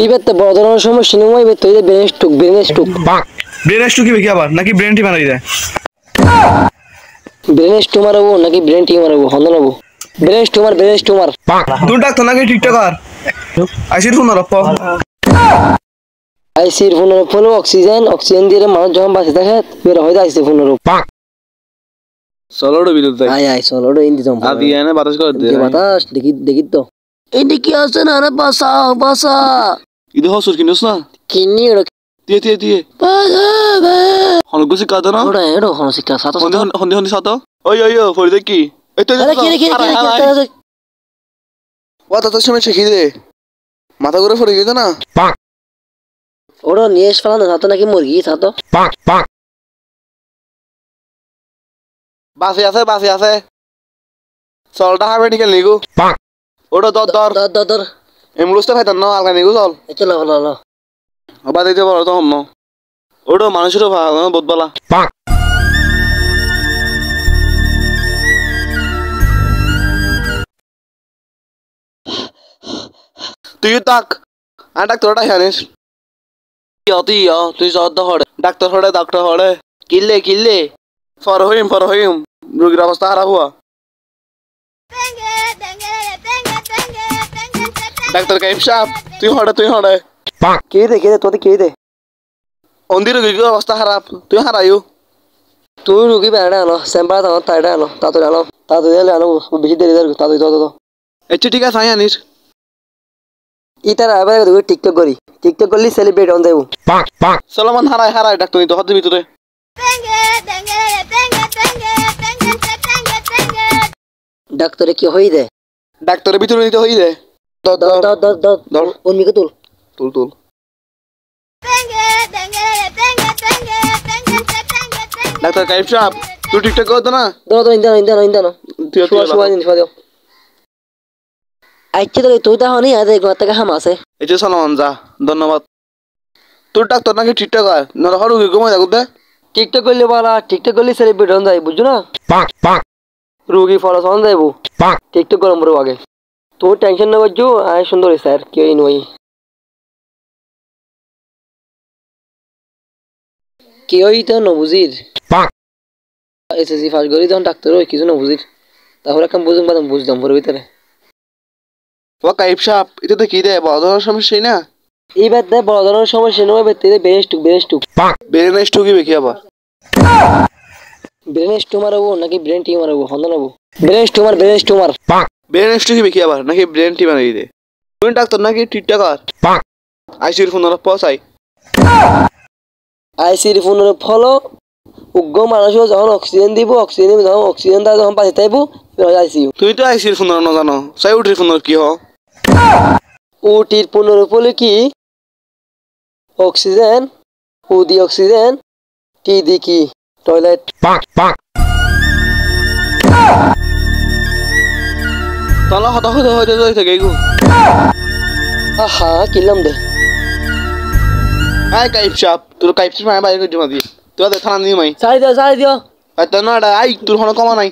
এবার তো বড় ধরনের সমস্যা নেই এবার তো ব্রেন স্ট্রোক কি আবার নাকি ব্রেন টি বানাই দেয় ব্রেন স্ট্রোক মারাবো নাকি ব্রেন টি মারাবো হন্দ নেবো ব্রেন স্ট্রোমার তুই ডাক্তার নাকি টিকটকার আইসির ফোন রপ্প আইসির ফোনের ফলে অক্সিজেন দিয়ে মানুষ যখন বাঁচে থাকে বের হয়ে যায় আইসি ফোনের চলো বিদ্যুৎ আয় চলো ইন্দি জম্প আদি এনে বাতাস করে দে বাতাস দেখি তো ইন্দি কি আছে না বাসা ইদে হসুর কিনস না কিনি ওটা দিয়ে হনগুসি কাদা না ওটা হনসিকা সাতো হন্দি সাতো ওই ফরিদে কি এই তো তো সময় শিখি দে মাথা করে ফরি গেছে না ওটা নিয়ে ফেলানো সাতো নাকি মুরগি সাতো বাসি আছে চলটা হবে নিকেল নিগু ওটা দর এমরুস্তে ফাইতাম না আলগা নিগু চল চলো বাদ দিতে বলো তো হম ওটা মানুষেরও ভালো বোধ বলা তুই তাক আর ডাক্তারটা জানিস তুই ডাক্তার হড়ে কিল্লে ফর হইম রোগীর অবস্থা খারাপ হওয়া ডাক্তার কাইম সাহেব তুই হড়ে কে দে তোতে কে দে অন্দি রোগীর অবস্থা খারাপ তুই হারাইও তুই রুগী বেড়া আনো স্যাম্পল আমার তাইটা আনো তাড়াতাড়ি আনো বেশি দেরি দেরি তাড়াতাড়ি তো আচ্ছা ঠিক আছে আনিস ইতার আবার টিকটক করলি সেলিব্রেট অন দেবো চলো মান হারাই ডাক্তার তো হাতের ভিতরে ডাক্তারে কি হই দে ডাক্তারের ভিতরে নিতে হই দে ধর অন্যকে তুল ডাক্তার কাইম সাহেব তুই টিকটক করতো না ইন্দানো আচ্ছা তো তুই তাহলে আদে ঘর থেকে হাম আছে এই যে সালমান যা ধন্যবাদ তোর ডাক্তার নাকি টিকটক হয় না রুগী ঘুমাই থাকুক দে টিকটক করলে সেলিব্রেট হন যায় বুঝছো না রুগী ফরস হন যাইবো টিকটক গরম বড় আগে তোর টেনশন না বাজু আয় সুন্দর স্যার কে নই কেউই তো নবুজির এসএসসি ফার্স্ট করি তখন ডাক্তার ওই কিছু নবুজির তাহলে এখন বুঝতাম পরে ভিতরে ও কাইম সাহেব এটা তো কি দে বড় ধরনের সমস্যাই না এইবার দেখ বড় ধরনের সমস্যা নয় বেতে ব্রেন স্ট্রোক কি আবার ব্রেন স্ট্রোক মারাবো নাকি ব্রেন টি মারাবো হন্দ নেবো ব্রেন স্ট্রোক কি আবার নাকি ব্রেন টি বানাই দে তুই ডাক্তার নাকি টিকটকার আইসির ফোন পৌঁছাই আইসির ফোনের ফলো উগ্র মানুষ যখন অক্সিজেন দিব অক্সিজেন যখন বাঁচে থাকবো আইসিইউ তুই তো আইসির ফোন না জানো চাই উঠির ফোন কি হ উটির ফোনের ফলে কি অক্সিজেন উদি অক্সিজেন টি দি কি টয়লেট তাহলে হতাহত হইতে থাকে গো আহা কিলাম দে আই কাইপ সাহেব তোর কাইপ সাহেব বাইরে করে জমা দিয়ে তুই থানা নিয়ে মাই সারি দিও তো না আই তোর কোনো কমা নাই